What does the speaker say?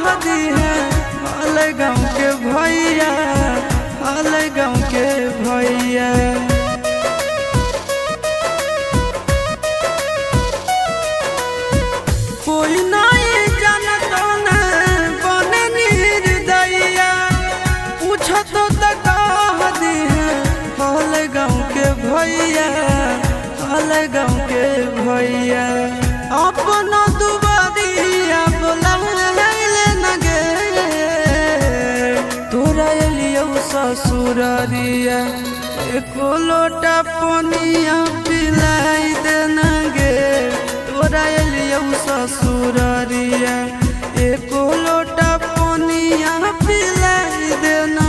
कह दी है हाल गाँव के भैया, हाल गाँव के भैया। कोई नहीं जानता न बने निर्दयिया, पूछो तो कह दी है हाल गाँव के भैया, हाल गाँव के भैया। अपना दुबारिया बोलाइले न गे, तोरा एलियौ ससुरारिया, एको लोटा पनिया पिलाई दे न गे। तोरा एलियौ ससुरारिया, एको लोटा पनिया पिलाई दे न